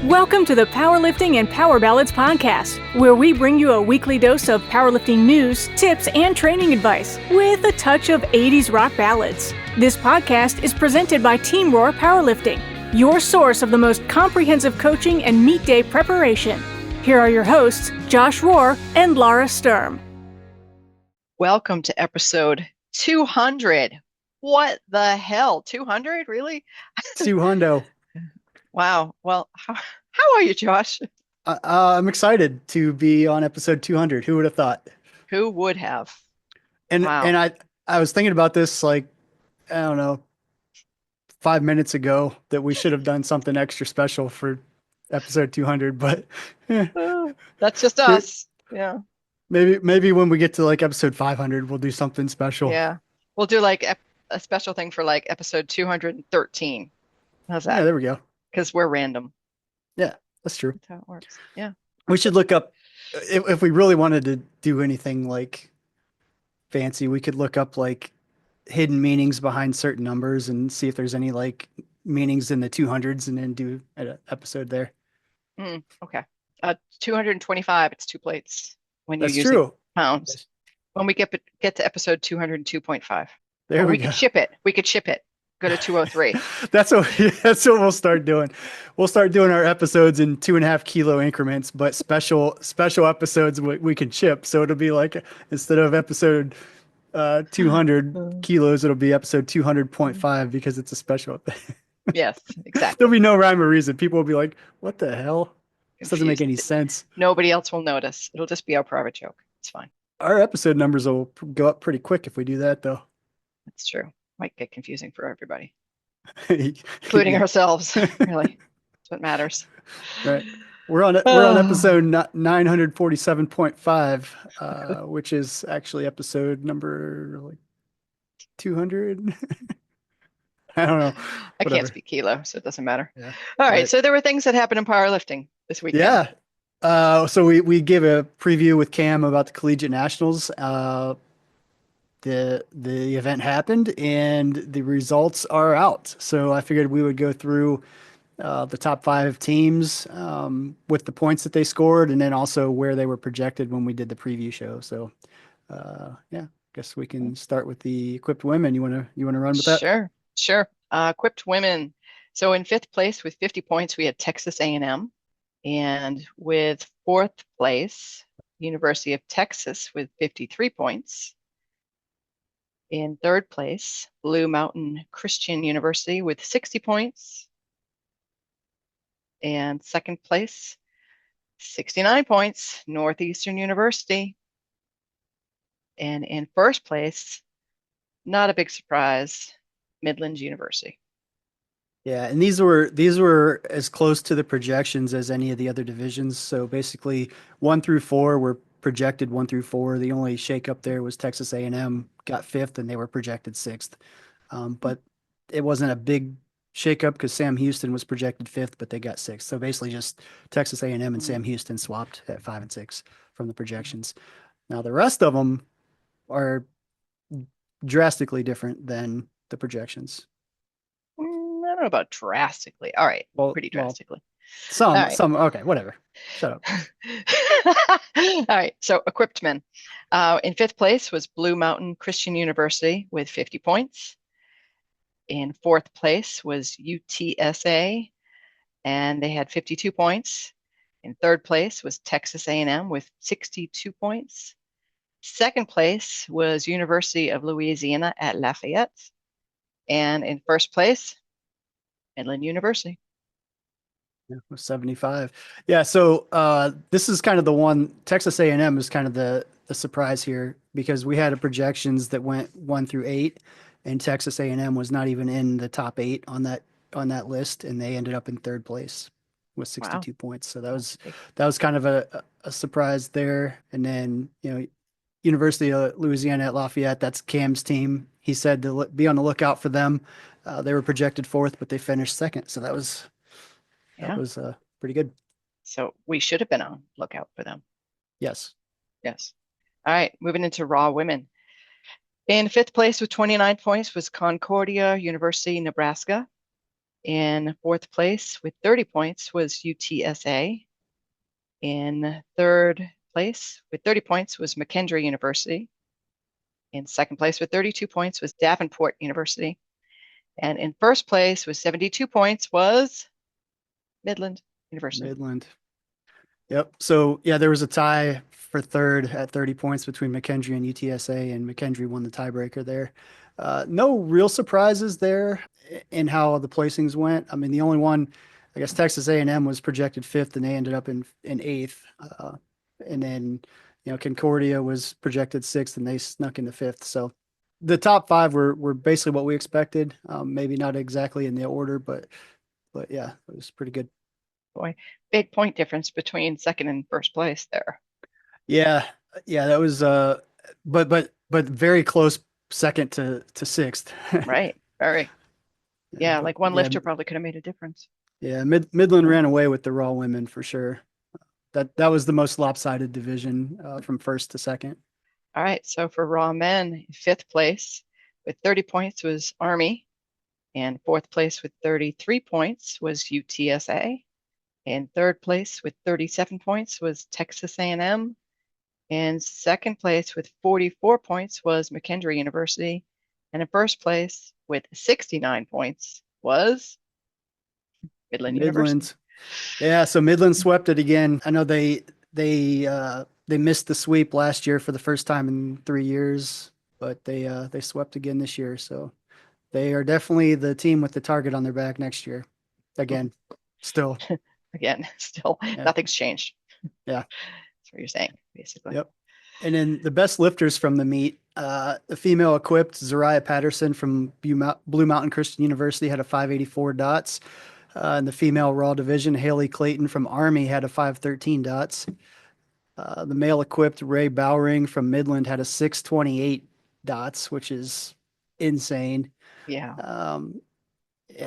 Welcome to the Powerlifting and Power Ballads podcast, where we bring you a weekly dose of powerlifting news, tips, and training advice with a touch of 80s rock ballads. This podcast is presented by Team Roar Powerlifting, your source of the most comprehensive coaching and meet day preparation. Here are your hosts, Josh Rohr and Laura Sturm. Welcome to episode 200. What the hell? 200? Really? 200. Wow. Well, how are you, Josh? I'm excited to be on episode 200. Who would have thought? Who would have? And Wow. and I was thinking about this I don't know, 5 minutes ago that we should have done something extra special for episode 200, but That's just us. Yeah. Maybe when we get to episode 500, we'll do something special. Yeah. We'll do a special thing for episode 213. How's that? Yeah, there we go. Because we're random. Yeah, that's true. That's how it works. Yeah. We should look up if we really wanted to do anything fancy, we could look up hidden meanings behind certain numbers and see if there's any meanings in the 200s and then do an episode there. Okay. 225, it's 2 plates when That's you use true. pounds. Yes. When we get to episode 202.5. There we we go. could ship it. We could ship it. Go to 203. That's what we'll start doing. We'll start doing our episodes in 2.5 kilo increments, but special episodes we can ship. So it'll be instead of episode 200 kilos, it'll be episode 200.5 because it's a special. Yes, exactly. There'll be no rhyme or reason. People will be like, "What the hell? This doesn't make any sense." Nobody else will notice. It'll just be our private joke. It's fine. Our episode numbers will go up pretty quick if we do that, though. That's true. Might get confusing for everybody, including ourselves. Really, that's what matters. Right. We're on episode 947.5, which is actually episode number 200. I don't know. I can't speak kilo, so it doesn't matter. Yeah. All right. So there were things that happened in powerlifting this weekend. Yeah. So we gave a preview with Cam about the Collegiate Nationals. The event happened and the results are out. So I figured we would go through the top 5 teams with the points that they scored and then also where they were projected when we did the preview show. So yeah, I guess we can start with the equipped women. You wanna run with that? Sure. Equipped women. So in 5th place with 50 points, we had Texas A&M, and with 4th place, University of Texas with 53 points. In 3rd place, Blue Mountain Christian University with 60 points. And 2nd place, 69 points, Northeastern University. And in 1st place, not a big surprise, Midlands University. Yeah, and these were as close to the projections as any of the other divisions. So basically 1 through 4 were projected 1 through 4. The only shakeup there was Texas A&M got 5th and they were projected 6th. But it wasn't a big shakeup because Sam Houston was projected 5th, but they got 6th. So basically just Texas A&M and Sam Houston swapped at 5 and 6 from the projections. Now the rest of them are drastically different than the projections. I don't know about drastically. All right, pretty drastically. Some okay, whatever. Shut up. All right, so equipped men. In 5th place was Blue Mountain Christian University with 50 points. In 4th place was UTSA, and they had 52 points. In 3rd place was Texas A&M with 62 points. 2nd place was University of Louisiana at Lafayette. And in 1st place, Midland University. Yeah, 75. Yeah, so this is kind of the one. Texas A&M is kind of the surprise here because we had projections that went 1 through 8, and Texas A&M was not even in the top 8 on that list, and they ended up in 3rd place with 62 points. So that was kind of a surprise there. And then University of Louisiana at Lafayette, that's Cam's team. He said to be on the lookout for them. They were projected 4th, but they finished 2nd. So that was pretty good. So we should have been on lookout for them. Yes. All right, moving into raw women. In 5th place with 29 points was Concordia University, Nebraska. In fourth place with 30 points was UTSA. In third place with 30 points was McKendree University. In second place with 32 points was Davenport University. And in first place with 72 points was Midland University. Midland. Yep. So yeah, there was a tie for third at 30 points between McKendree and UTSA, and McKendree won the tiebreaker there. No real surprises there in how the placings went. I mean, the only one, I guess, Texas A&M was projected fifth, and they ended up in eighth. And then, Concordia was projected sixth, and they snuck into fifth. So the top five were basically what we expected. Maybe not exactly in the order, but yeah, it was pretty good. Boy, big point difference between second and first place there. Yeah, that was but very close second to sixth. Right, very. Yeah, like one yeah, lifter probably could have made a difference. Yeah, Midland ran away with the raw women for sure. That was the most lopsided division from first to second. All right, so for raw men, fifth place with 30 points was Army, and fourth place with 33 points was UTSA. And third place with 37 points was Texas A&M. And second place with 44 points was McKendree University. And in first place with 69 points was Midland University. Yeah, so Midland swept it again. I know they missed the sweep last year for the first time in 3 years, but they swept again this year. So they are definitely the team with the target on their back next year. Again, still. Nothing's changed. Yeah. That's what you're saying, basically. Yep. And then the best lifters from the meet, the female equipped Zariah Patterson from Blue Mountain Christian University had a 584 dots. In the female raw division, Haley Clayton from Army had a 513 dots. The male equipped Ray Bowring from Midland had a 628 dots, which is insane. Yeah.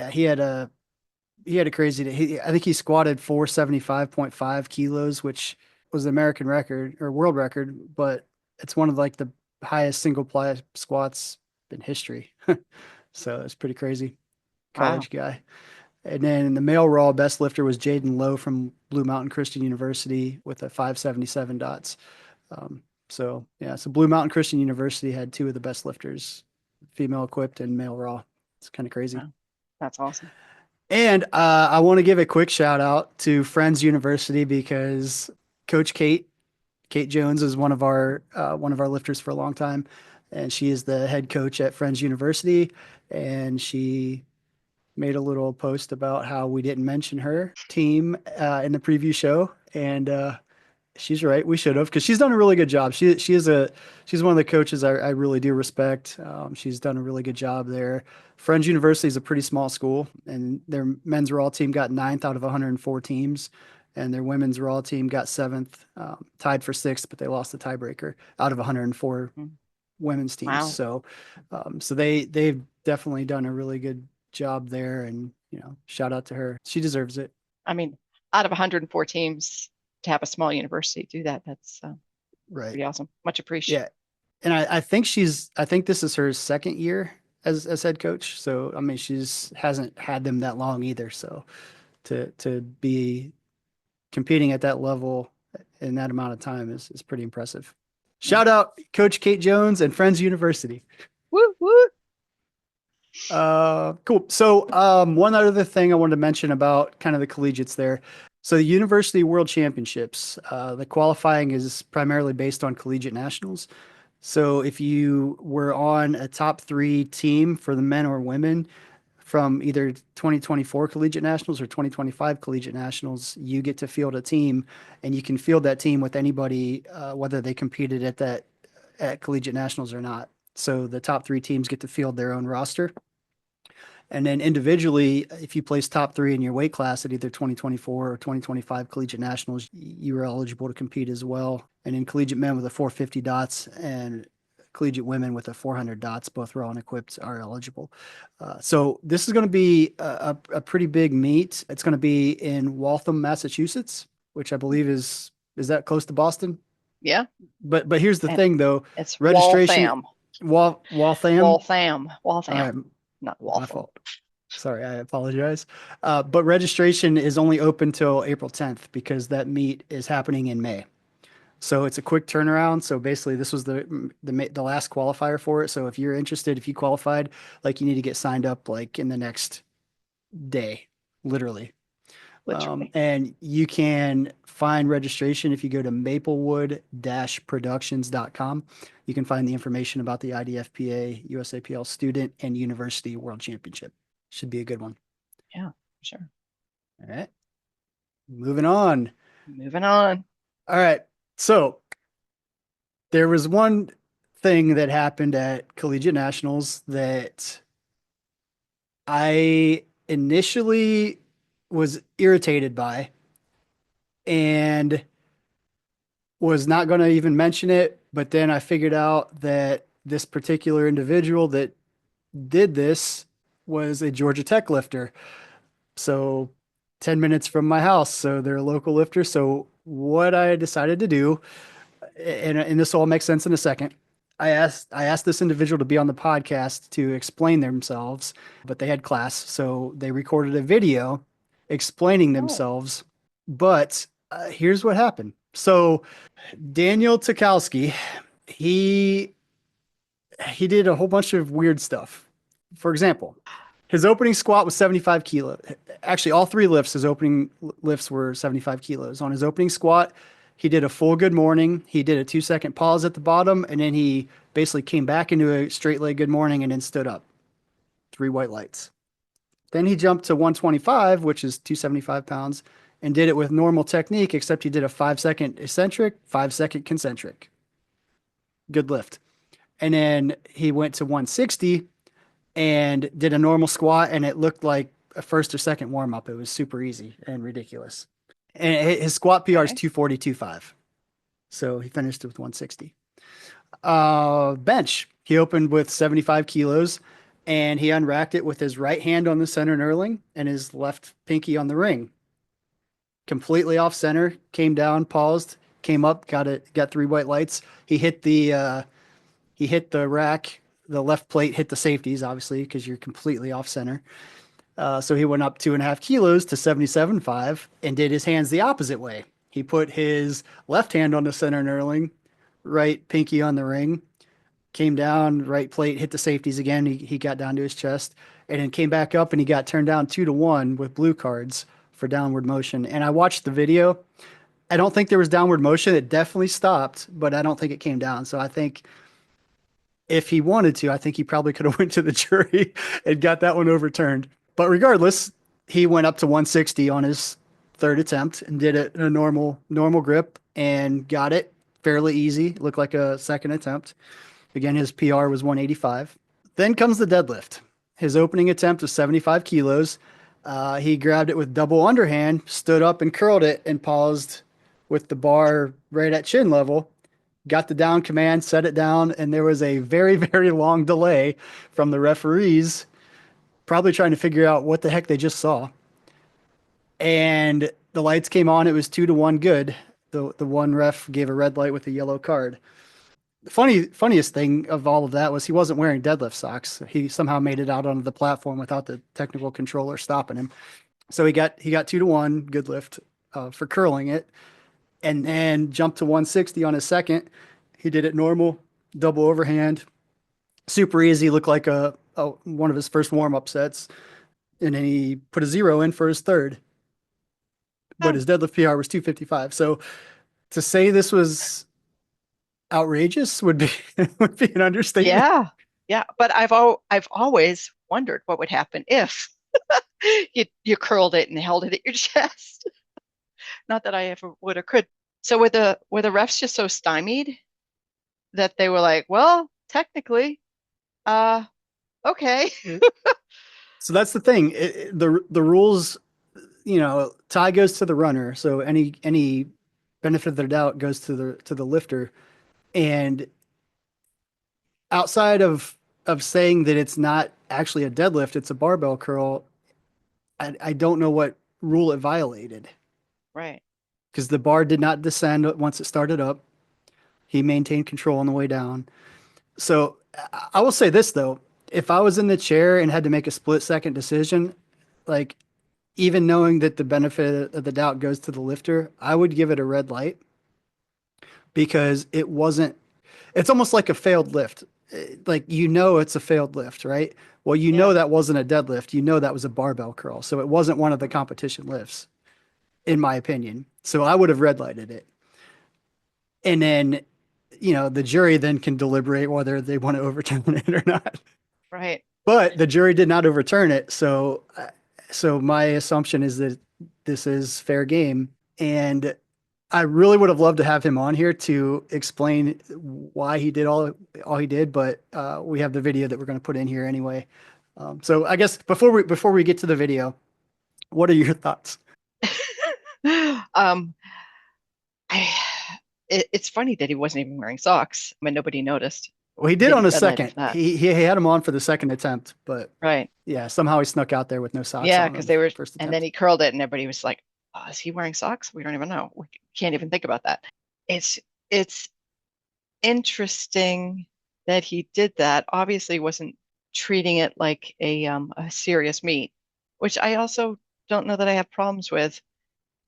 He had a crazy day. I think he squatted 475.5 kilos, which was the American record or world record, but it's one of like the highest single ply squats in history. So it's pretty crazy. College guy. And then the male raw best lifter was Jaden Lowe from Blue Mountain Christian University with a 577 dots. So Blue Mountain Christian University had two of the best lifters, female equipped and male raw. It's kind of crazy. Wow. That's awesome. And I want to give a quick shout out to Friends University because Coach Kate Jones is one of our lifters for a long time, and she is the head coach at Friends University, and she made a little post about how we didn't mention her team in the preview show, and she's right, we should have, because she's done a really good job. She's one of the coaches I really do respect. She's done a really good job there. Friends University is a pretty small school, and their men's raw team got 9th out of 104 teams, and their women's raw team got 7th, tied for 6th, but they lost the tiebreaker out of 104 women's teams. Wow. So they've definitely done a really good job there, and shout out to her. She deserves it. I mean, out of 104 teams to have a small university do that's right. Pretty awesome. Much appreciated. Yeah. And I think this is her second year as head coach. So, I mean, hasn't had them that long either. So to be competing at that level in that amount of time is pretty impressive. Shout out Coach Kate Jones and Friends University. Woo, woo. Cool. So, one other thing I wanted to mention about kind of the collegiates there. So the University World Championships, the qualifying is primarily based on Collegiate Nationals. So if you were on a top 3 team for the men or women from either 2024 Collegiate Nationals or 2025 Collegiate Nationals, you get to field a team, and you can field that team with anybody, whether they competed at Collegiate Nationals or not. So the top 3 teams get to field their own roster. And then individually, if you place top 3 in your weight class at either 2024 or 2025 Collegiate Nationals, you are eligible to compete as well. And in collegiate men with a 450 dots and collegiate women with a 400 dots, both raw and equipped, are eligible. So this is going to be a pretty big meet. It's going to be in Waltham, Massachusetts, which I believe is that close to Boston? Yeah. But here's the thing, though. It's registration. Waltham. Waltham. Waltham. All right. Not Waltham. Sorry, I apologize. But registration is only open till April 10th because that meet is happening in May. So it's a quick turnaround. So basically, this was the last qualifier for it. So if you're interested, if you qualified, like you need to get signed up like in the next day, literally. Literally. And you can find registration if you go to maplewood-productions.com. You can find the information about the IDFPA, USAPL Student, and University World Championship. Should be a good one. Yeah, sure. All right. Moving on. Moving on. All right. So there was one thing that happened at Collegiate Nationals that I initially was irritated by and was not going to even mention it. But then I figured out that this particular individual that did this was a Georgia Tech lifter. So 10 minutes from my house. So they're a local lifter. So what I decided to do, and this all makes sense in a second. I asked this individual to be on the podcast to explain themselves, but they had class, so they recorded a video explaining Oh, themselves. But here's what happened. So Daniel Tikalsky, he he did a whole bunch of weird stuff. For example, his opening squat was 75 kilos. Actually, all three lifts, his opening lifts were 75 kilos. On his opening squat, he did a full good morning. He did a 2-second pause at the bottom, and then he basically came back into a straight leg good morning and then stood up. 3 white lights. Then he jumped to 125, which is 275 pounds, and did it with normal technique, except he did a 5-second eccentric, 5-second concentric. Good lift. And then he went to 160 and did a normal squat, and it looked like a first or second warm up. It was super easy and ridiculous. And his squat PR is okay. 242.5. So he finished with 160. Bench. He opened with 75 kilos and he unracked it with his right hand on the center knurling and his left pinky on the ring. Completely off center, came down, paused, came up, got 3 white lights. He hit the rack, the left plate hit the safeties, obviously, because you're completely off center. So he went up 2.5 kilos to 77.5 and did his hands the opposite way. He put his left hand on the center knurling, right pinky on the ring, came down, right plate, hit the safeties again. He got down to his chest and then came back up and he got turned down 2-1 with blue cards for downward motion. And I watched the video. I don't think there was downward motion. It definitely stopped, but I don't think it came down. So I think if he wanted to, I think he probably could have went to the jury and got that one overturned. But regardless, he went up to 160 on his third attempt and did it in a normal grip and got it fairly easy. Looked like a second attempt. Again, his PR was 185. Then comes the deadlift. His opening attempt was 75 kilos. He grabbed it with double underhand, stood up and curled it and paused with the bar right at chin level. Got the down command, set it down, and there was a very, very long delay from the referees, probably trying to figure out what the heck they just saw. And the lights came on. It was 2-1 good. The one ref gave a red light with a yellow card. The funniest thing of all of that was he wasn't wearing deadlift socks. He somehow made it out onto the platform without the technical controller stopping him. So he got 2-1 good lift for curling it, and then jumped to 160 on his second. He did it normal, double overhand, super easy. Looked like a one of his first warm up sets, and then he put a 0 in for his third. But Oh, his deadlift PR was 255. So to say this was outrageous would be would be an understatement. yeah. Yeah. But I've always wondered what would happen if you curled it and held it at your chest. Not that I ever would or could. So were the refs just so stymied that they were like, well, technically, uh, okay. So that's the thing. The rules, tie goes to the runner. So any benefit of the doubt goes to the lifter. And outside of saying that it's not actually a deadlift, it's a barbell curl, I don't know what rule it violated Right. because the bar did not descend once it started up. He maintained control on the way down. So I will say this though, if I was in the chair and had to make a split second decision, like even knowing that the benefit of the doubt goes to the lifter, I would give it a red light because it wasn't, it's almost like a failed lift. Like, it's a failed lift, right? Well, Yeah. that wasn't a deadlift. That was a barbell curl. So it wasn't one of the competition lifts, in my opinion. So I would have red lighted it. And then, the jury then can deliberate whether they want to overturn it or not. Right. But the jury did not overturn it. So my assumption is that this is fair game. And I really would have loved to have him on here to explain why he did all he did, but we have the video that we're going to put in here anyway. So I guess before we get to the video, what are your thoughts? um, I, it's funny that he wasn't even wearing socks. I mean, nobody noticed Well, he did that he on the red lighted second. for that. He had him on for the second attempt, but Right. yeah, somehow he snuck out there with no socks Yeah, on because the they were, first and then attempt. he curled it, and everybody was like, "Oh, is he wearing socks? We don't even know. We can't even think about that." It's interesting that he did that. Obviously, wasn't treating it like a serious meet, which I also don't know that I have problems with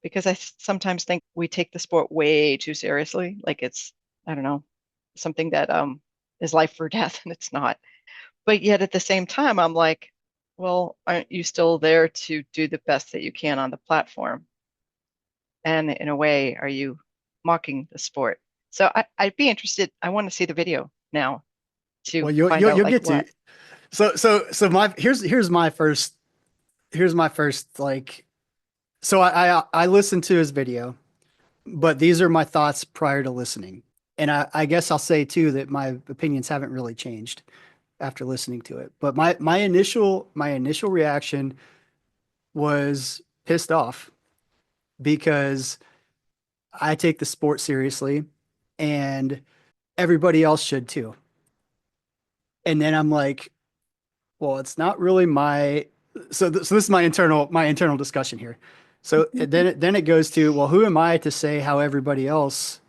because sometimes think we take the sport way too seriously, like it's, I don't know, something that is life or death, and it's not. But yet at the same time, I'm like, well, aren't you still there to do the best that you can on the platform? And in a way, are you mocking the sport? So I'd be interested. I want to see the video now to Well, you'll find you'll, out you'll like get to. what. So my here's my first like. So I listened to his video, but these are my thoughts prior to listening. And I guess I'll say too that my opinions haven't really changed after listening to it. But my initial reaction was pissed off because I take the sport seriously and everybody else should too. And then I'm like, well, it's not really my so this is my internal discussion here. So then it goes to, well, who am I to say how everybody else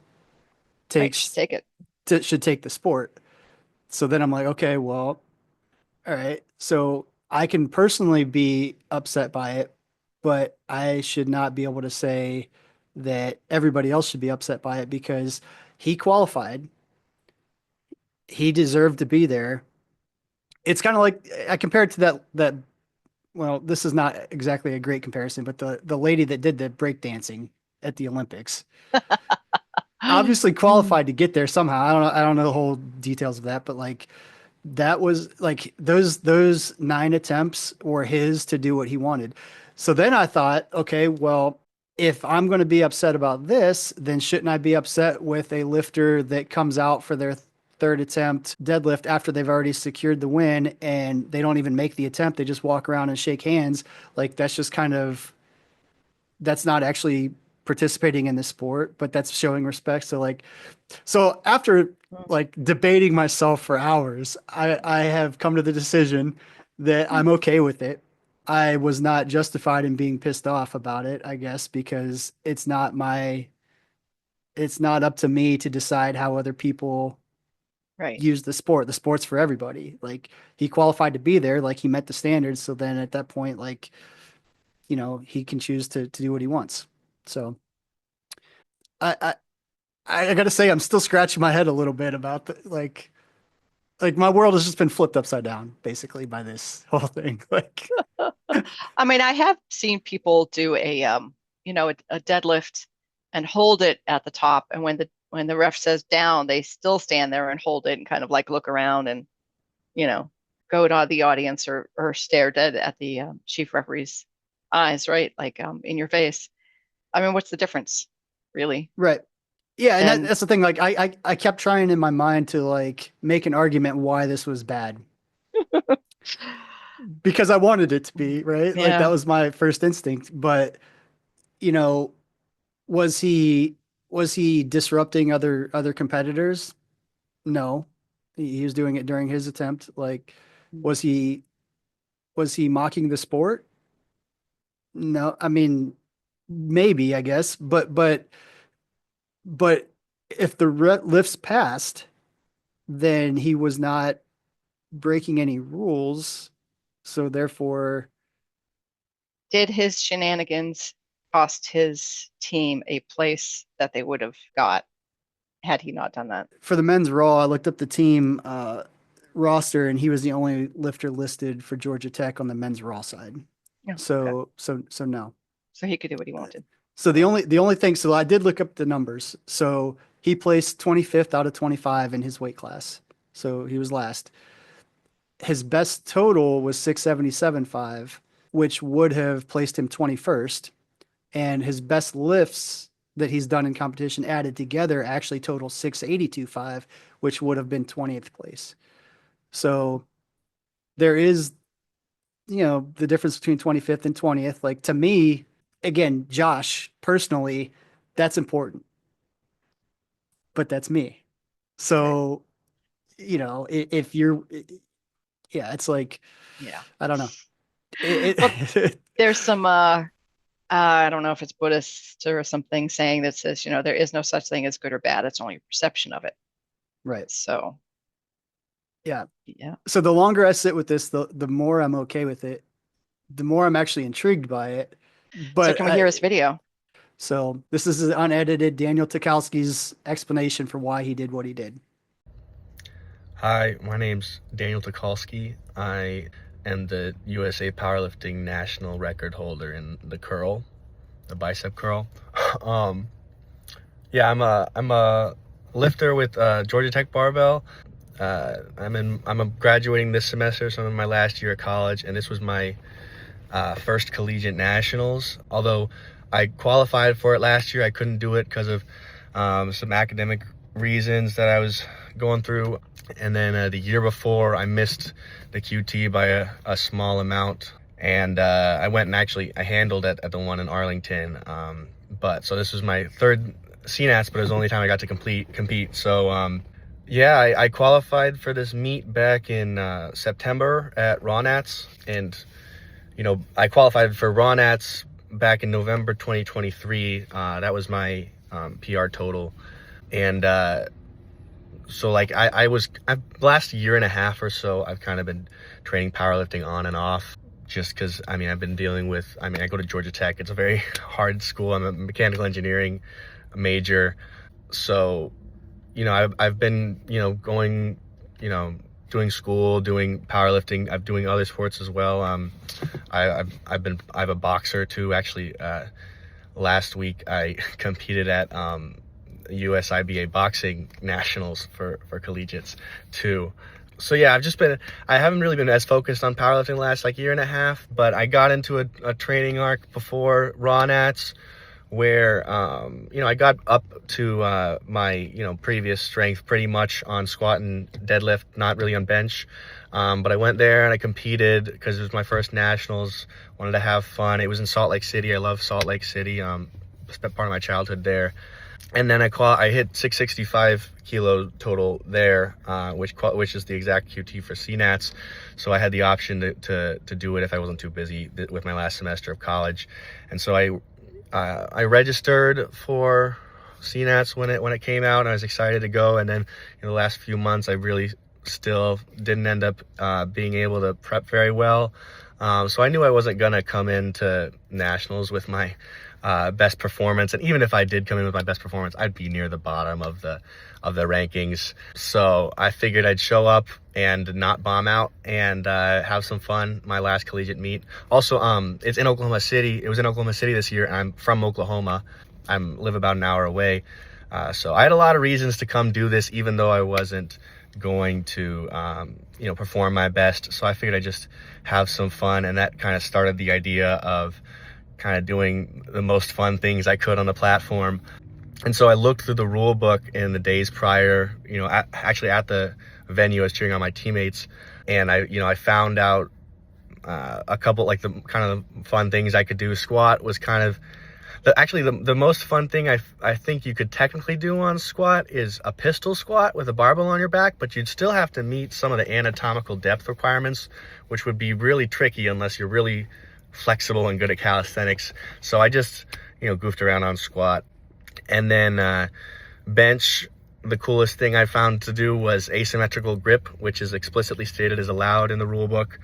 Right, should takes take it. should take the sport? So then I'm like, okay, well, all right. So I can personally be upset by it, but I should not be able to say that everybody else should be upset by it because he qualified. He deserved to be there. It's kind of like I compare it to that well, this is not exactly a great comparison, but the lady that did the breakdancing at the Olympics obviously Mm, qualified to get there somehow. I don't know the whole details of that, but like that was like those 9 attempts were his to do what he wanted. So then I thought, okay, well, if I'm going to be upset about this, then shouldn't I be upset with a lifter that comes out for their third attempt deadlift after they've already secured the win and they don't even make the attempt, they just walk around and shake hands? Like that's just kind of that's not actually participating in the sport, but that's showing respect. So after mm, like debating myself for hours, I have come to the decision that I'm okay with it. I was not justified in being pissed off about it, I guess, because it's not up to me to decide how other people right. use the sport. The sport's for everybody. Like he qualified to be there, like he met the standards. So then at that point, like, he can choose to do what he wants. So I, I, I gotta say, I'm still scratching my head a little bit about like my world has just been flipped upside down basically by this whole thing. Like, I mean, I have seen people do a deadlift and hold it at the top, and when the ref says down, they still stand there and hold it and kind of like look around and you know go to the audience or stare dead at the chief referee's eyes, right? Like in your face. I mean, what's the difference, really? right. Yeah, and And that's the thing. Like, I kept trying in my mind to like make an argument why this was bad because I wanted it to be right. Like that yeah, was my first instinct. But you know, was he was he disrupting other competitors? No, he was doing it during his attempt. Like, was he mocking the sport? No, I mean, maybe, I guess, but if the lifts passed, then he was not breaking any rules. So therefore, Did his shenanigans cost his team a place that they would have got had he not done that? for the men's Raw, I looked up the team roster, and he was the only lifter listed for Georgia Tech on the men's Raw side. Yeah, okay. So no. So he could do what he wanted. So the only thing, so I did look up the numbers. So he placed 25th out of 25 in his weight class. So he was last. His best total was 677.5, which would have placed him 21st. And his best lifts that he's done in competition added together actually total 682.5, which would have been 20th place. So there is, the difference between 25th and 20th. Like, to me, again, Josh, personally, that's important. But that's me. So, if you're, yeah, it's like, Yeah. I don't know. There's some, I don't know if it's Buddhist or something saying that says, there is no such thing as good or bad. It's only a perception of it. Right. So, yeah. Yeah. So the longer I sit with this, the more I'm okay with it, the more I'm actually intrigued by it. But so can we hear his video? So this is unedited Daniel Tikalsky's explanation for why he did what he did. Hi, my name's Daniel Tikalsky. I am the USA Powerlifting National record holder in the curl, the bicep curl. Yeah, I'm a lifter with Georgia Tech barbell. I'm graduating this semester, so I'm in my last year of college, and this was my first Collegiate Nationals. Although I qualified for it last year, I couldn't do it because of some academic reasons that I was going through. And then the year before, I missed the QT by a small amount, and I went and I handled it at the one in Arlington. So this was my third CNATS, but it was the only time I got to compete. So yeah, I qualified for this meet back in September at Rawnats, and I qualified for Rawnats back in November 2023. That was my PR total, and so like I've last year and a half or so, I've kind of been training powerlifting on and off, just because I've been dealing with, I go to Georgia Tech. It's a very hard school. I'm a mechanical engineering major, so I've been going, doing school, doing powerlifting. I'm doing other sports as well. I'm a boxer too. Actually, last week I competed at USIBA boxing nationals for collegiates too. So yeah, I haven't really been as focused on powerlifting the last year and a half, but I got into a training arc before Rawnats where I got up to my previous strength pretty much on squat and deadlift, not really on bench. But I went there and I competed because it was my first nationals. Wanted to have fun. It was in Salt Lake City. I love Salt Lake City. Spent part of my childhood there. And then I hit 665 kilo total there, which is the exact QT for CNATS. So I had the option to do it if I wasn't too busy with my last semester of college. And so I registered for CNATS when it came out, and I was excited to go. And then in the last few months, I really still didn't end up being able to prep very well. So I knew I wasn't gonna come into nationals with my best performance, and even if I did come in with my best performance, I'd be near the bottom of the rankings. So I figured I'd show up and not bomb out and have some fun. My last collegiate meet. Also, it's in Oklahoma City. It was in Oklahoma City this year, and I'm from Oklahoma. I live about an hour away. So I had a lot of reasons to come do this, even though I wasn't going to perform my best. So I figured I'd just have some fun, and that kind of started the idea of kind of doing the most fun things I could on the platform. And so I looked through the rule book in the days prior, actually at the venue, I was cheering on my teammates, and I found out a couple the kind of fun things I could do. Squat was kind of the most fun thing I think you could technically do on squat is a pistol squat with a barbell on your back, but you'd still have to meet some of the anatomical depth requirements, which would be really tricky unless you're really flexible and good at calisthenics. So I just goofed around on squat. And then bench the coolest thing I found to do was asymmetrical grip, which is explicitly stated as allowed in the rule book.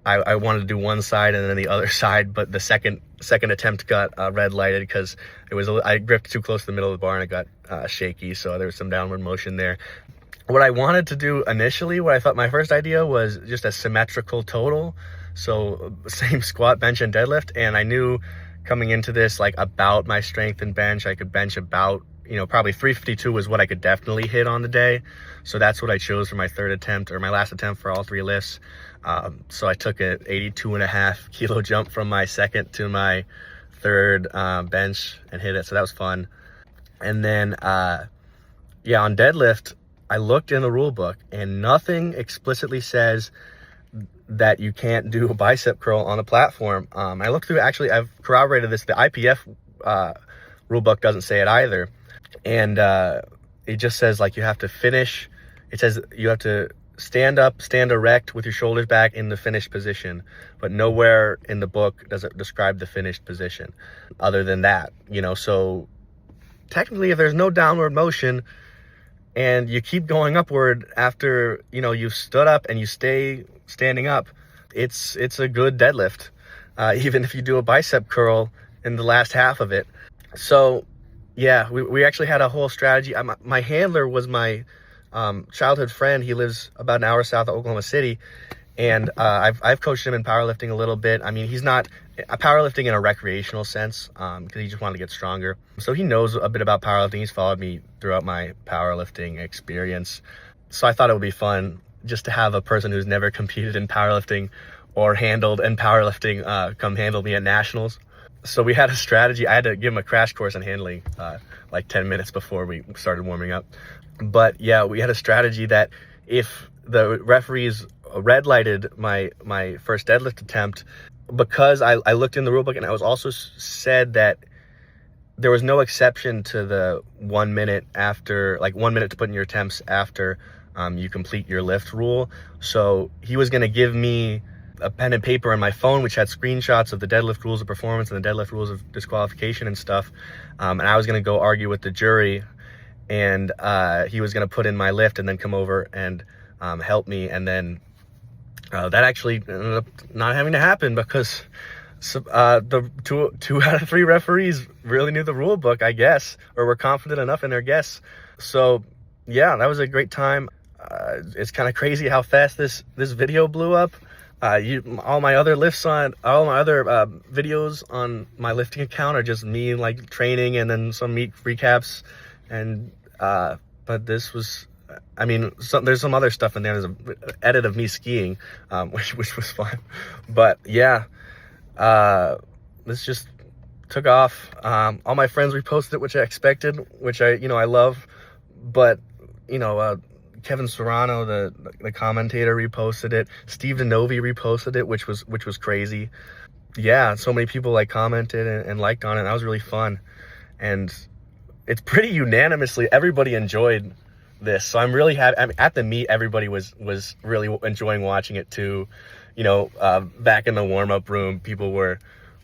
I wanted to do one side and then the other side, but the second attempt got red lighted because I gripped too close to the middle of the bar and it got shaky, so there was some downward motion there. What I wanted to do initially, what I thought my first idea was just a symmetrical total, so same squat, bench, and deadlift. And I knew coming into this, like, about my strength and bench, I could bench about, probably 352 was what I could definitely hit on the day. So that's what I chose for my third attempt, or my last attempt for all three lifts. So I took an 82.5 kilo jump from my second to my third bench and hit it. So that was fun. And then, on deadlift, I looked in the rule book and nothing explicitly says that you can't do a bicep curl on the platform. I looked through, actually, I've corroborated this. The IPF rule book doesn't say it either. And it just says, like, you have to finish. It says you have to stand up, stand erect with your shoulders back in the finished position. But nowhere in the book does it describe the finished position other than that, So technically, if there's no downward motion, and you keep going upward after, you've stood up and you stay standing up, it's a good deadlift, even if you do a bicep curl in the last half of it. So, yeah, we actually had a whole strategy. My handler was my childhood friend. He lives about an hour south of Oklahoma City, and I've coached him in powerlifting a little bit. I mean, he's not powerlifting in a recreational sense, because he just wanted to get stronger. So he knows a bit about powerlifting. He's followed me throughout my powerlifting experience. So I thought it would be fun just to have a person who's never competed in powerlifting or handled in powerlifting come handle me at nationals. So we had a strategy. I had to give him a crash course on handling like 10 minutes before we started warming up. But yeah, we had a strategy that if the referees red lighted my first deadlift attempt, because I looked in the rulebook and I was also said that there was no exception to the 1 minute after, like 1 minute to put in your attempts after you complete your lift rule. So he was going to give me a pen and paper on my phone, which had screenshots of the deadlift rules of performance and the deadlift rules of disqualification and stuff. And I was going to go argue with the jury, and he was going to put in my lift and then come over and help me. And then that actually ended up not having to happen because the two out of three referees really knew the rule book, I guess, or were confident enough in their guess. So yeah, that was a great time. It's kind of crazy how fast this video blew up. All my other videos on my lifting account are just me like training and then some meet recaps, and but this was, I mean, there's some other stuff in there. There's an edit of me skiing, which was fun. But yeah, this just took off. All my friends reposted it, which I expected, which I love. But Kevin Serrano, the commentator, reposted it. Steve DeNovi reposted it, which was crazy. Yeah, so many people commented and liked on it. That was really fun, and it's pretty unanimously everybody enjoyed this. So I'm really happy. I mean, at the meet, everybody was really enjoying watching it too. Back in the warm up room, people were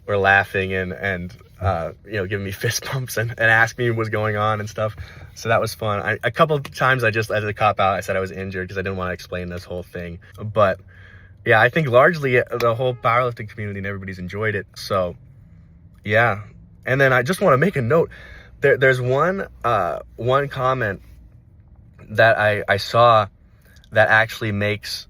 laughing and giving me fist bumps and asking me what was going on and stuff. So that was fun. A couple of times I just, as a cop out, I said I was injured because I didn't want to explain this whole thing. But yeah, I think largely the whole powerlifting community and everybody's enjoyed it. So yeah. And then I just want to make a note. There's one comment that I saw that actually makes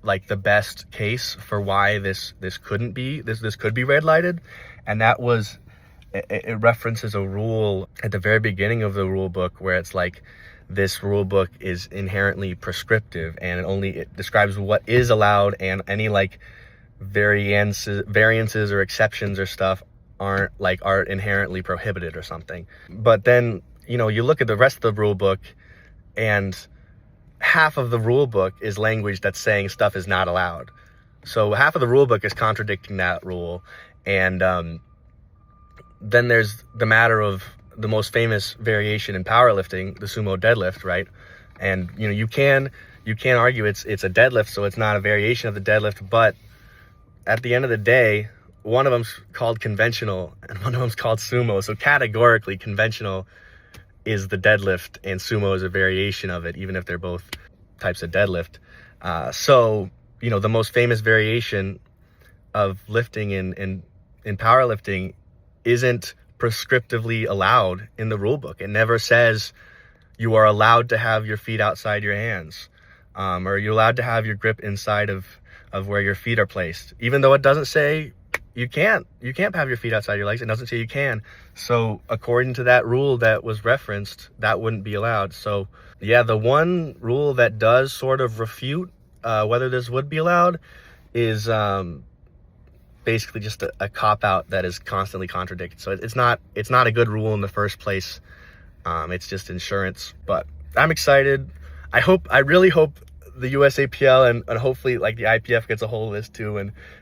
like the best case for why this could be red lighted, and that was it references a rule at the very beginning of the rule book where it's like this rule book is inherently prescriptive and it describes what is allowed, and any like variances or exceptions or stuff are inherently prohibited or something. But then you look at the rest of the rule book, and half of the rule book is language that's saying stuff is not allowed. So half of the rule book is contradicting that rule. And then there's the matter of the most famous variation in powerlifting, the sumo deadlift, right? And you can argue it's a deadlift, so it's not a variation of the deadlift, but at the end of the day, one of them's called conventional and one of them's called sumo. So categorically, conventional is the deadlift, and sumo is a variation of it, even if they're both types of deadlift. So, the most famous variation of lifting in powerlifting isn't prescriptively allowed in the rule book. It never says you are allowed to have your feet outside your hands, or you're allowed to have your grip inside of where your feet are placed. Even though it doesn't say you can't have your feet outside your legs, it doesn't say you can. So according to that rule that was referenced, that wouldn't be allowed. So yeah, the one rule that does sort of refute whether this would be allowed is basically just a cop-out that is constantly contradicted. So it's not a good rule in the first place. It's just insurance. But I'm excited. I really hope the USAPL and hopefully like the IPF gets a hold of this too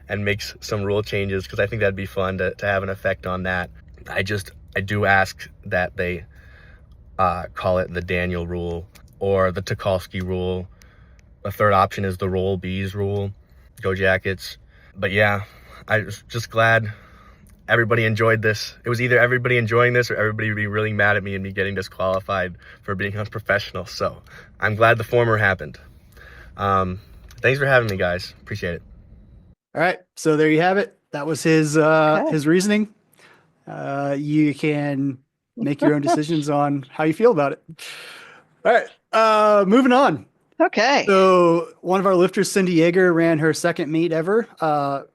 and makes some rule changes, because I think that'd be fun to have an effect on that. I do ask that they call it the Daniel rule or the Tikalsky rule. A third option is the Roll Bees rule. Go Jackets. But yeah, I was just glad everybody enjoyed this. It was either everybody enjoying this or everybody being really mad at me and me getting disqualified for being unprofessional. So I'm glad the former happened. Thanks for having me, guys. Appreciate it. All right. So there you have it. That was his reasoning. You can make your own decisions on how you feel about it. All right. Moving on. Okay. So one of our lifters, Cindy Yeager, ran her second meet ever,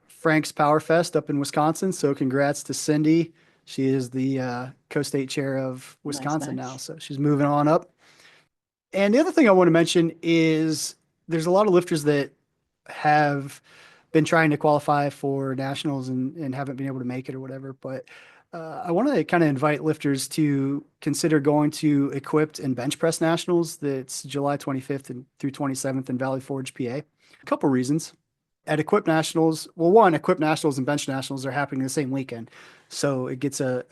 Frank's Power Fest up in Wisconsin. So congrats to Cindy. She is the co-state chair of Wisconsin Nice. now. So she's moving on up. And the other thing I want to mention is there's a lot of lifters that have been trying to qualify for nationals and haven't been able to make it or whatever. But I want to kind of invite lifters to consider going to Equipped and Bench Press Nationals. That's July 25th through 27th in Valley Forge, PA. A couple reasons. At Equipped Nationals, well, one, Equipped Nationals and Bench Nationals are happening the same weekend. So it gets a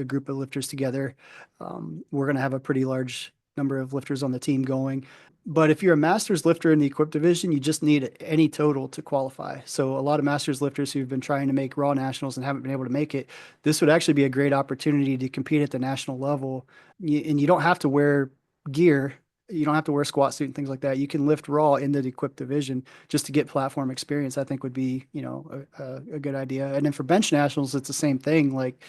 group of lifters together. We're going to have a pretty large number of lifters on the team going. But if you're a Masters lifter in the Equipped division, you just need any total to qualify. So a lot of Masters lifters who've been trying to make Raw Nationals and haven't been able to make it, this would actually be a great opportunity to compete at the national level. And you don't have to wear gear. You don't have to wear a squat suit and things like that. You can lift Raw in the Equipped division just to get platform experience. I think would be, a good idea. And then for Bench Nationals, it's the same thing. Like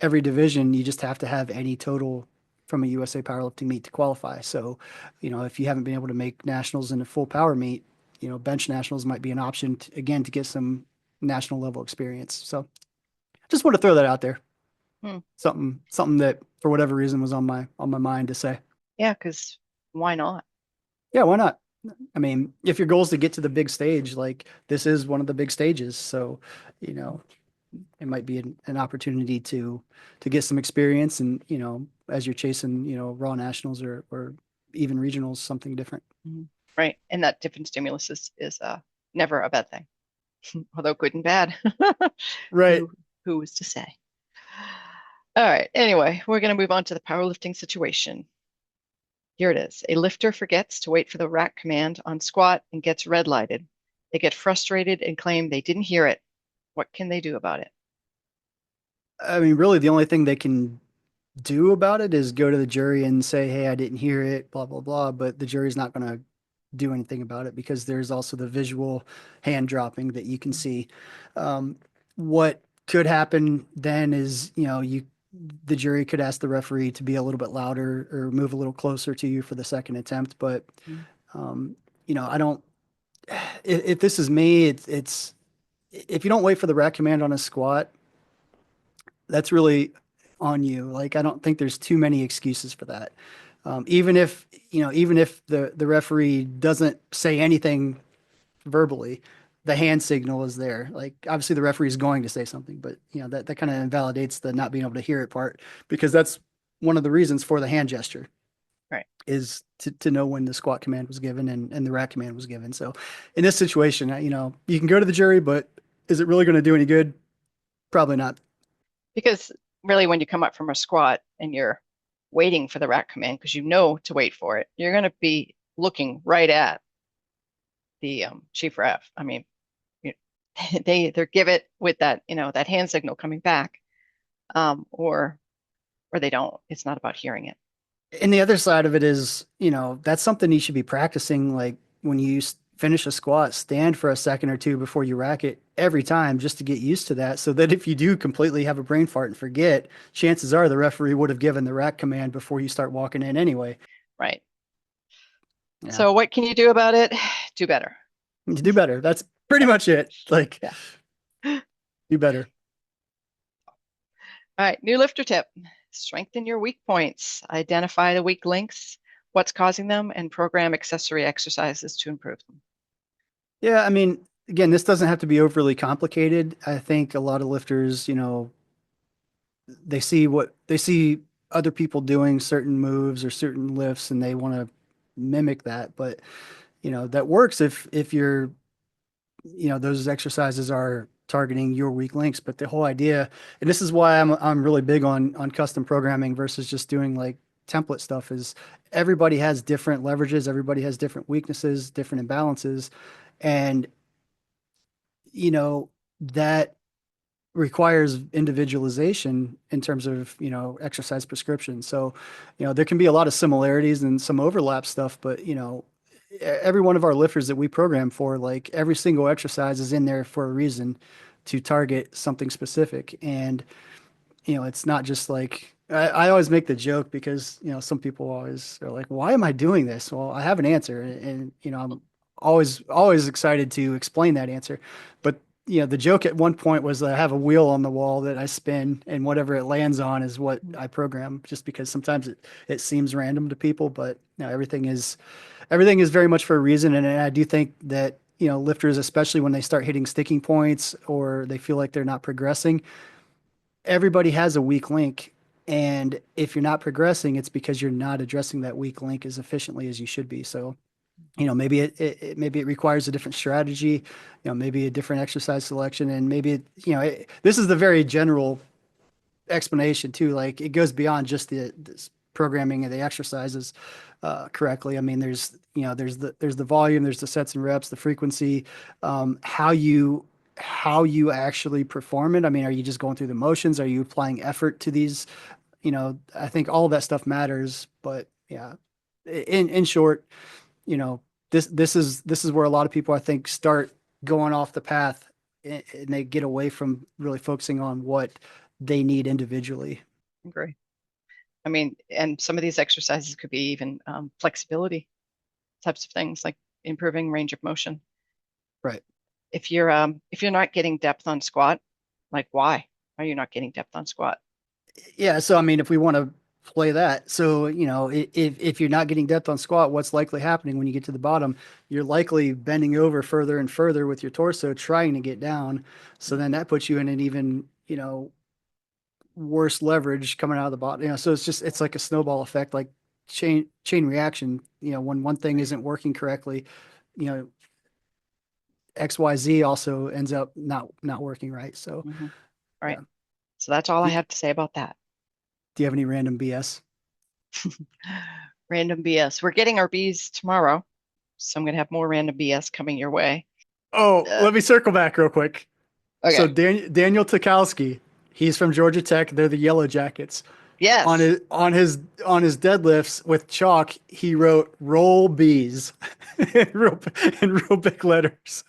every division, you just have to have any total from a USA powerlifting meet to qualify. So, if you haven't been able to make nationals in a full power meet, bench nationals might be an option to get some national level experience. So just want to throw that out there. Something that for whatever reason was on my mind to say. Yeah, because why not? Yeah, why not? I mean, if your goal is to get to the big stage, like this is one of the big stages. So, it might be an opportunity to get some experience and, as you're chasing, Raw Nationals or even regionals, something different. Right. And that different stimulus is never a bad thing, although good and bad. Right. Who was to say? All right. Anyway, we're going to move on to the powerlifting situation. Here it is. A lifter forgets to wait for the rack command on squat and gets red lighted. They get frustrated and claim they didn't hear it. What can they do about it? I mean, really, the only thing they can do about it is go to the jury and say, hey, I didn't hear it, blah, blah, blah. But the jury's not going to do anything about it because there's also the visual hand dropping that you can see. What could happen then is, the jury could ask the referee to be a little bit louder or move a little closer to you for the second attempt. But, I don't, if this is me, it's, if you don't wait for the rack command on a squat, that's really on you. Like, I don't think there's too many excuses for that. Even if the referee doesn't say anything verbally, the hand signal is there. Like, obviously the referee is going to say something, but that kind of invalidates the not being able to hear it part, because that's one of the reasons for the hand gesture. Right. Is to know when the squat command was given and the rack command was given. So in this situation, you can go to the jury, but is it really going to do any good? Probably not. Because really, when you come up from a squat and you're waiting for the rack command, because you know to wait for it, you're going to be looking right at the chief ref. I mean, they either give it with that, that hand signal coming back, or they don't. It's not about hearing it. And the other side of it is, that's something you should be practicing. Like when you finish a squat, stand for a second or two before you rack it every time just to get used to that. So that if you do completely have a brain fart and forget, chances are the referee would have given the rack command before you start walking in anyway. Right. Yeah. So what can you do about it? Do better. You do better. That's pretty much it. Like, Yeah. do better. All right, new lifter tip. Strengthen your weak points. Identify the weak links, what's causing them, and program accessory exercises to improve them. Yeah, I mean, again, this doesn't have to be overly complicated. I think a lot of lifters, they see other people doing certain moves or certain lifts and they want to mimic that. But, that works if you're, those exercises are targeting your weak links. But the whole idea, and this is why I'm really big on custom programming versus just doing like template stuff, is everybody has different leverages, everybody has different weaknesses, different imbalances. And that requires individualization in terms of, exercise prescription. So, there can be a lot of similarities and some overlap stuff, but, every one of our lifters that we program for, like every single exercise is in there for a reason to target something specific. And, it's not just like, I always make the joke because, some people always are like, why am I doing this? Well, I have an answer and, I'm always excited to explain that answer. But, the joke at one point was that I have a wheel on the wall that I spin and whatever it lands on is what I program, just because sometimes it seems random to people, but everything is very much for a reason. And I do think that, lifters, especially when they start hitting sticking points or they feel like they're not progressing, everybody has a weak link. And if you're not progressing, it's because you're not addressing that weak link as efficiently as you should be. So, maybe it requires a different strategy, maybe a different exercise selection, and maybe this is the very general explanation too. Like it goes beyond just this programming of the exercises correctly. I mean, there's the volume, there's the sets and reps, the frequency, how you actually perform it. I mean, are you just going through the motions? Are you applying effort to these? I think all of that stuff matters. But yeah, in short, you know, this is where a lot of people I think start going off the path and they get away from really focusing on what they need individually. Agree. I mean, and some of these exercises could be even flexibility types of things, like improving range of motion. Right. If you're not getting depth on squat, like why are you not getting depth on squat? Yeah. So, I mean, if we want to play that, so, if you're not getting depth on squat, what's likely happening when you get to the bottom? You're likely bending over further and further with your torso, trying to get down. So then that puts you in an even, worse leverage coming out of the bottom. So it's like a snowball effect, like chain reaction. When one thing isn't working correctly, you know, XYZ also ends up not working right. So, All right. yeah. So that's all I have to say about that. Do you have any random BS? Random BS. We're getting our Bs tomorrow, so I'm going to have more random BS coming your way. Oh, let me circle back real quick. Okay. So Daniel Tikalsky, he's from Georgia Tech. They're the Yellow Jackets. Yes. On his deadlifts with chalk, he wrote "roll bees" in real big letters.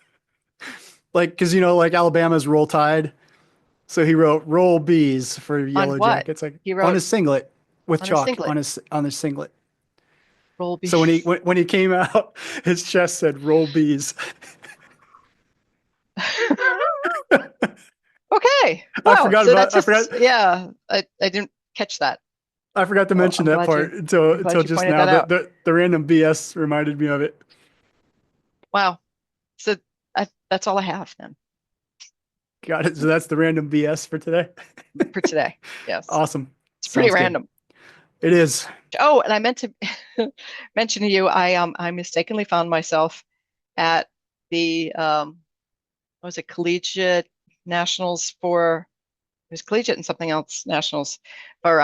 Like, because like Alabama's Roll Tide, so he wrote "roll bees" for Yellow what? Jackets. Like He wrote on his singlet with on his chalk singlet. on his singlet. Roll bees. So when he came out, his chest said "roll bees." Okay. I Wow. forgot So about that's I just, forgot yeah, I didn't catch that. I forgot to Well, mention I'm that glad part you- until I'm glad you just pointed now. that out. The random BS reminded me of it. Wow. So that's all I have then Got it. So that's the random BS for today. for today. Yes. Awesome. It's pretty Sounds good. random. It is. Oh, and I meant to mention to you, I mistakenly found myself at the what was it, Collegiate Nationals for, it was Collegiate and something else Nationals for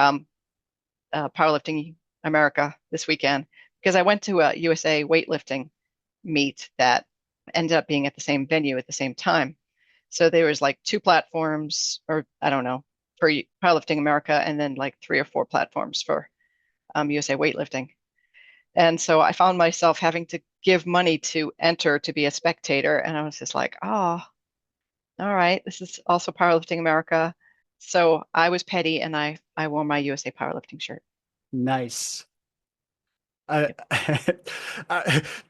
Powerlifting America this weekend, because I went to a USA weightlifting meet that ended up being at the same venue at the same time. So there was like 2 platforms, or I don't know, for Powerlifting America, and then like 3 or 4 platforms for USA Weightlifting. And so I found myself having to give money to enter to be a spectator. And I was just like, oh, all right, this is also Powerlifting America. So I was petty and I wore my USA Powerlifting shirt. Nice.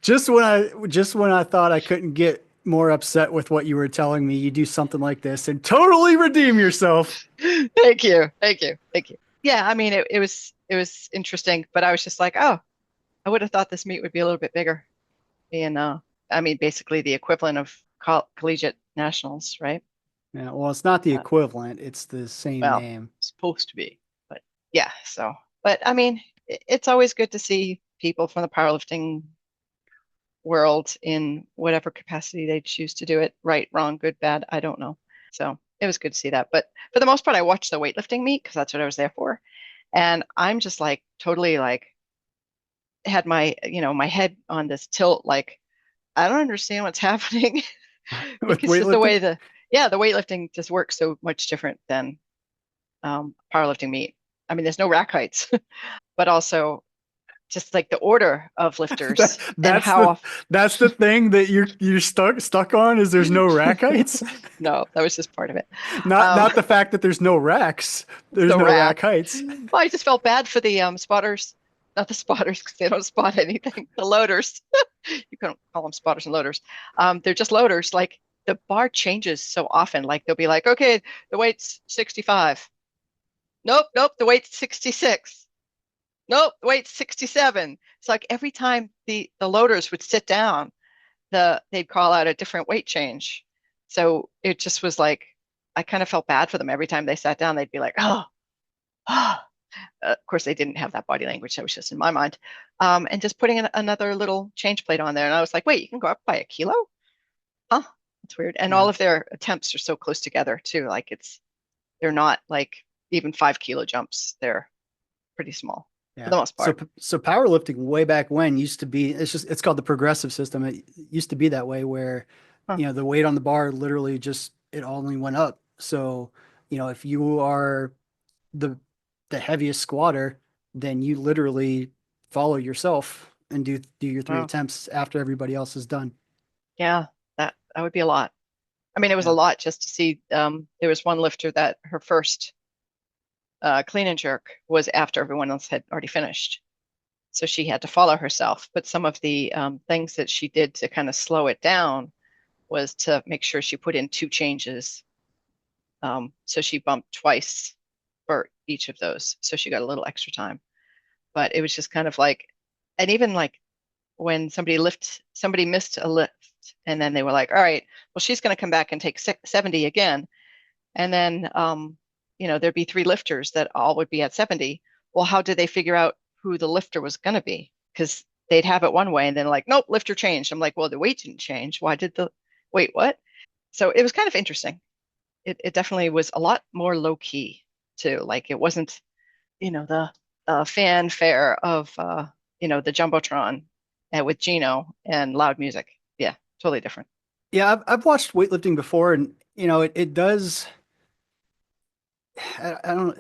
Just when I thought I couldn't get more upset with what you were telling me, you do something like this and totally redeem yourself. Thank you. Thank you. Thank you. Yeah, I mean, it was interesting, but I was just like, oh, I would have thought this meet would be a little bit bigger. And I mean, basically the equivalent of Collegiate Nationals, right? Yeah, well, it's not the equivalent, it's the same Well, name. supposed to be, but yeah. So, but I mean, it's always good to see people from the powerlifting world in whatever capacity they choose to do it. Right, wrong, good, bad, I don't know. So it was good to see that. But for the most part, I watched the weightlifting meet because that's what I was there for. And I'm just like totally like had my, my head on this tilt, like, I don't understand what's happening With because just the way weightlifting? the weightlifting just works so much different than powerlifting meet. I mean, there's no rack heights, but also just like the order of lifters and how That's the thing that you're stuck on is there's no rack heights. no, that was just part of it. Not the fact that there's no racks. There's The no rack rack. heights. Well, I just felt bad for the spotters, not the spotters because they don't spot anything. The loaders, you couldn't call them spotters and loaders. They're just loaders. Like the bar changes so often. Like they'll be like, okay, the weight's 65. Nope, the weight's 66. Nope, the weight's 67. It's like every time the loaders would sit down, they'd call out a different weight change. So it just was like I kind of felt bad for them every time they sat down. They'd be like, oh. Of course, they didn't have that body language. That was just in my mind. And just putting another little change plate on there. And I was like, wait, you can go up by a kilo? Huh? That's weird. And all of their attempts are so close together too. Like they're not like even 5 kilo jumps. They're pretty small for the most part. So powerlifting way back when used to be, it's called the progressive system. It used to be that way where, the weight on the bar literally it only went up. So, if you are the heaviest squatter, then you literally follow yourself and do your 3 attempts after everybody else is done. Yeah, that would be a lot. I mean, it was a lot just to see. There was one lifter that her first clean and jerk was after everyone else had already finished. So she had to follow herself. But some of the things that she did to kind of slow it down was to make sure she put in 2 changes. So she bumped twice for each of those. So she got a little extra time. But it was just kind of like, and even like when somebody missed a lift and then they were like, all right, well, she's going to come back and take 70 again. And then, there'd be 3 lifters that all would be at 70. Well, how did they figure out who the lifter was going to be? Because they'd have it one way and then like, nope, lifter changed. I'm like, well, the weight didn't change. Why did wait, what? So it was kind of interesting. It definitely was a lot more low key too. Like it wasn't, the fanfare of, the Jumbotron with Gino and loud music. Yeah, totally different. Yeah, I've watched weightlifting before and, it does, I don't,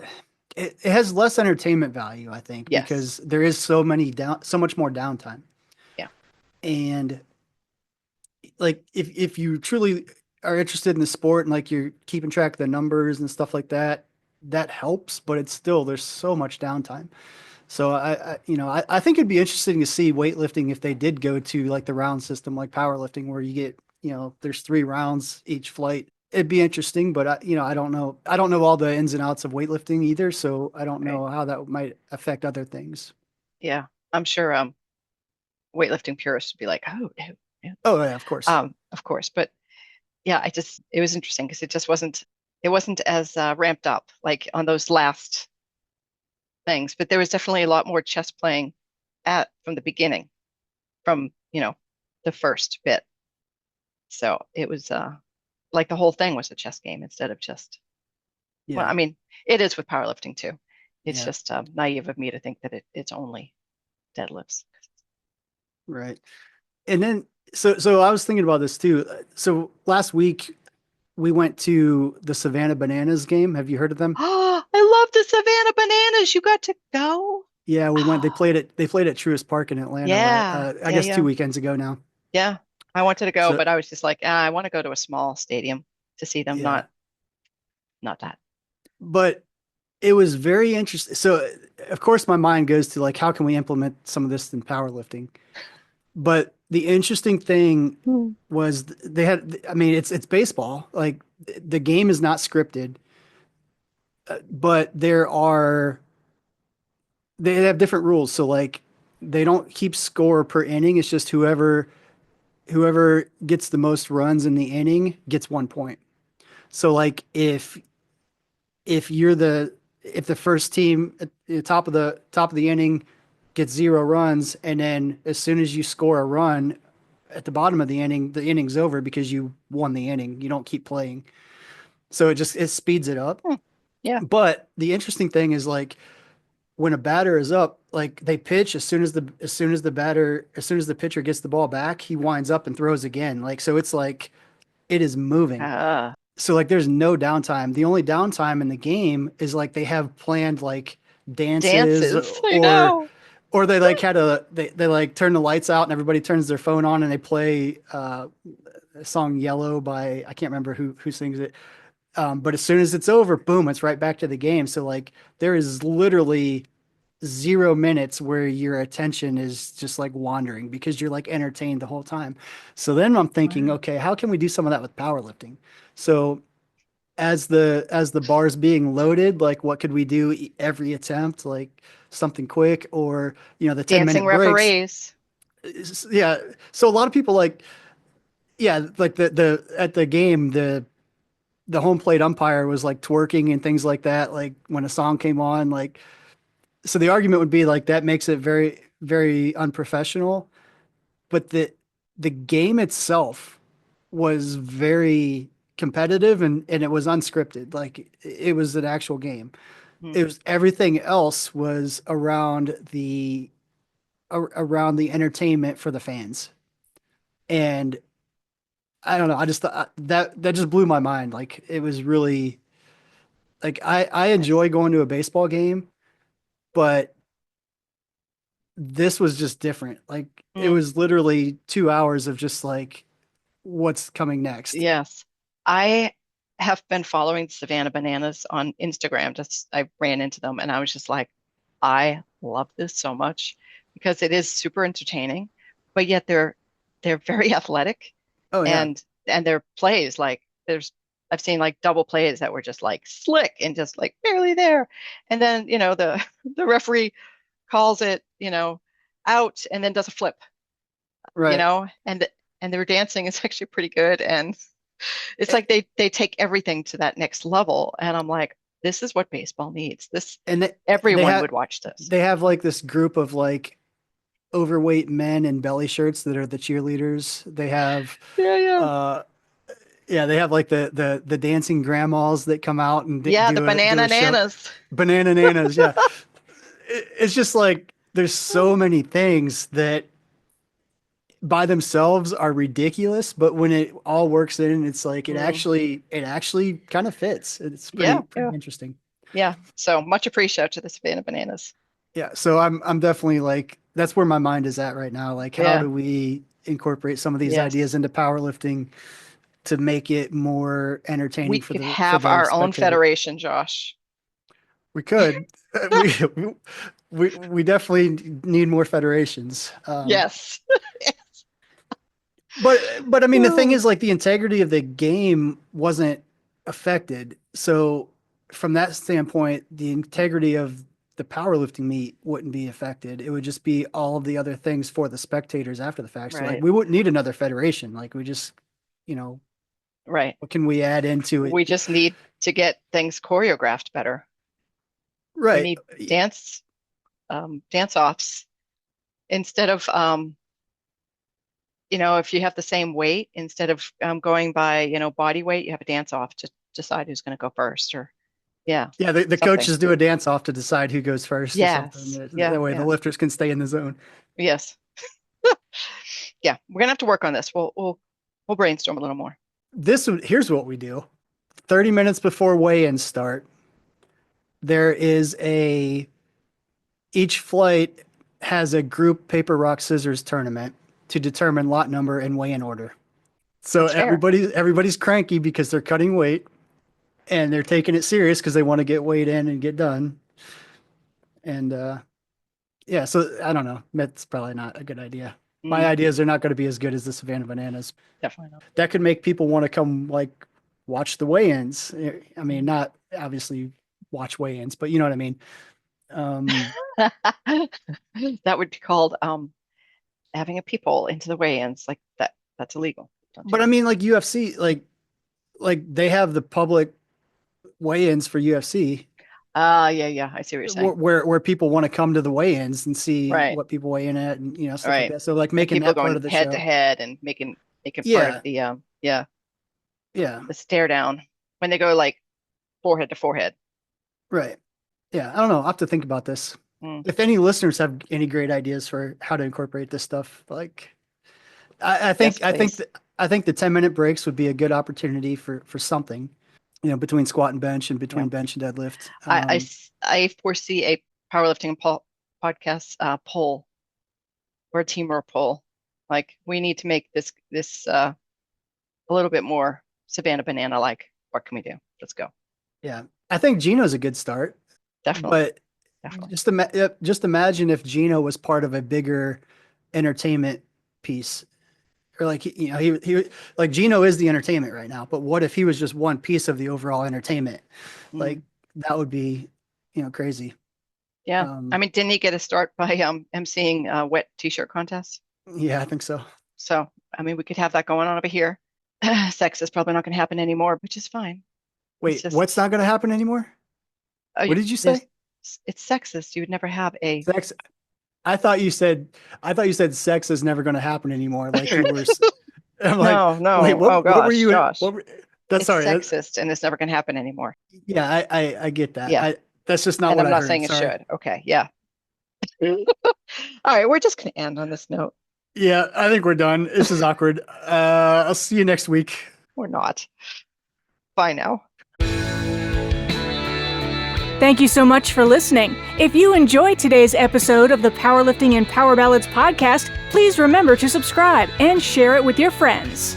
it has less entertainment value, I think, because there is so much more downtime. Yeah. And like, if you truly are interested in the sport and like you're keeping track of the numbers and stuff like that, that helps, but there's so much downtime. So I think it'd be interesting to see weightlifting if they did go to like the round system, like powerlifting, where you get, there's 3 rounds each flight. It'd be interesting, but I don't know. I don't know all the ins and outs of weightlifting either, so I don't know how that might affect other things. Yeah, I'm sure weightlifting purists would be like, oh, no. Oh yeah, of course. Of course, but yeah, it was interesting because it wasn't as ramped up like on those last things, but there was definitely a lot more chess playing from the beginning, from the first bit. So it was like the whole thing was a chess game instead of just. Yeah. Well, I mean, it is with powerlifting too. It's just naive of me to think that it's only deadlifts. Right, and then so I was thinking about this too. So last week we went to the Savannah Bananas game. Have you heard of them? Oh, I love the Savannah Bananas. You got to go? Yeah, we went. They played at Truist Park in Atlanta. Yeah, I yeah, guess yeah, 2 weekends ago now. yeah. I wanted to go, So but I was just like, I want to go to a small stadium to see them, yeah, not that. but it was very interesting. So of course my mind goes to like, how can we implement some of this in powerlifting? But the interesting thing Hmm. was they had. I mean, it's baseball. Like the game is not scripted, but they have different rules. So like they don't keep score per inning. It's just whoever gets the most runs in the inning gets 1 point. So like if you're if the first team at the top of the inning gets 0 runs, and then as soon as you score a run at the bottom of the inning's over because you won the inning. You don't keep playing. So it speeds it up. Hmm. Yeah. But the interesting thing is like when a batter is up, like they pitch as soon as the pitcher gets the ball back, he winds up and throws again. Like so it's like it is moving. Uh, So like there's no downtime. The only downtime in the game is like they have planned like dances dances. I know. or they like they like turn the lights out and everybody turns their phone on and they play a song Yellow by I can't remember who sings it. But as soon as it's over, boom, it's right back to the game. So like there is literally 0 minutes where your attention is just like wandering because you're like entertained the whole time. So then I'm thinking, Wow. okay, how can we do some of that with powerlifting? So as the bars being loaded, like what could we do every attempt, like something quick or the 10 Dancing minute breaks. referees. Yeah. So a lot of people like yeah, like the at the game the home plate umpire was like twerking and things like that, like when a song came on, like so the argument would be like that makes it very, very unprofessional. But the game itself was very competitive and it was unscripted. Like it was an actual game. Hmm. It was everything else was around the entertainment for the fans. And I don't know, I just thought that just blew my mind. Like it was really like I Yes. enjoy going to a baseball game, but this was just different. Like it Mm, was literally 2 hours of just like what's coming next. yes. I have been following Savannah Bananas on Instagram. Just I ran into them and I was just like, I love this so much because it is super entertaining, but yet they're very athletic Oh yeah, and their plays like there's I've seen like double plays that were just like slick and just like barely there. And then, the referee calls it, out and then does a flip, right. and their dancing is actually pretty good. And it's like they take everything to that next level. And I'm like, this is what baseball needs. This And they everyone have would watch this. they have like this group of like overweight men in belly shirts that are the cheerleaders. They have Yeah, yeah. uh yeah, they have like the dancing grandmas that come out and Yeah, the do banana a show. nanas. Banana nanas, yeah. It's just like there's so many things that by themselves are ridiculous, but when it all works in, it's like Mm, it actually kind of fits. It's yeah, pretty yeah, interesting. yeah. So much appreciate to the Savannah Bananas. Yeah, so I'm definitely like that's where my mind is at right now. Like how Yeah, do we incorporate some of these yes. ideas into powerlifting to make it more We entertaining could for have the our own spectator? federation, Josh. We could we we definitely need more federations. Yes. But I mean the thing Oh, is like the integrity of the game wasn't affected. So from that standpoint, the integrity of the powerlifting meet wouldn't be affected. It would just be all of the other things for the spectators after the fact. So like right, we wouldn't need another federation. Like we just, you know, right. what can we add into it? We just need to get things choreographed better. We Right. need dance dance offs instead of if you have the same weight, instead of going by, body weight, you have a dance off to decide who's going to go first or yeah, Yeah, the something. coaches do a dance off to decide who goes first or something. Yes. Yeah, That way the yeah. lifters can stay in the zone. Yes. Yeah, we're gonna have to work on this. We'll brainstorm a little more. Here's what we do. 30 minutes before weigh-ins start, there is each flight has a group paper, rock, scissors tournament to determine lot number and weigh-in order. So That's fair. everybody's cranky because they're cutting weight and they're taking it serious because they want to get weighed in and get done. And yeah, so I don't know. That's probably not a good idea. My ideas are not going to be as good as the Savannah Bananas. Definitely not. That could make people want to come like watch the weigh-ins. I mean, not obviously watch weigh-ins, but you know what I mean. That would be called having a peephole into the weigh-ins like that. That's illegal. Don't do But I mean, like UFC, like they have the public weigh-ins for UFC yeah. I see what you're saying. where people want to come to the weigh-ins and see Right. what people weigh in at and stuff like Right. that. So like making People that part going of the head show. to head and making part Yeah. of the Yeah. the stare down when they go like forehead to forehead. Right. Yeah. I don't know. I'll have to think about this. Mm. If any listeners have any great ideas for how to incorporate this stuff, like I think Yes, I think the 10-minute breaks would be a good opportunity for something, between squat and bench and between Yeah. bench and deadlift. I foresee a powerlifting podcast poll or a teamwork poll. Like we need to make this a little bit more Savannah Banana like. What can we do? Let's go. Yeah. I think Gino's a good start, Definitely. but Definitely. just imagine if Gino was part of a bigger entertainment piece. Or like he like Gino is the entertainment right now, but what if he was just one piece of the overall entertainment? Like that would be, crazy. Yeah. I mean, didn't he get a start by emceeing wet t-shirt contests? Yeah, I think so. So, I mean, we could have that going on over here. Sex is probably not going to happen anymore, which is fine. Wait, what's not going to happen anymore? What did you say? It's sexist. You would never have a Sex. I thought you said sex is never going to happen anymore. Like you were. I'm like, no. Wait, what, Oh gosh, what were you? Josh. That's it's sorry. sexist, and it's never going to happen anymore. Yeah, I get that. Yeah. That's just not And what I'm I not heard. saying Sorry. it should. Okay, yeah. All right, we're just going to end on this note. Yeah, I think we're done. This is awkward. I'll see you next week. We're not. Bye now. Thank you so much for listening. If you enjoyed today's episode of the Powerlifting and Power Ballads podcast, please remember to subscribe and share it with your friends.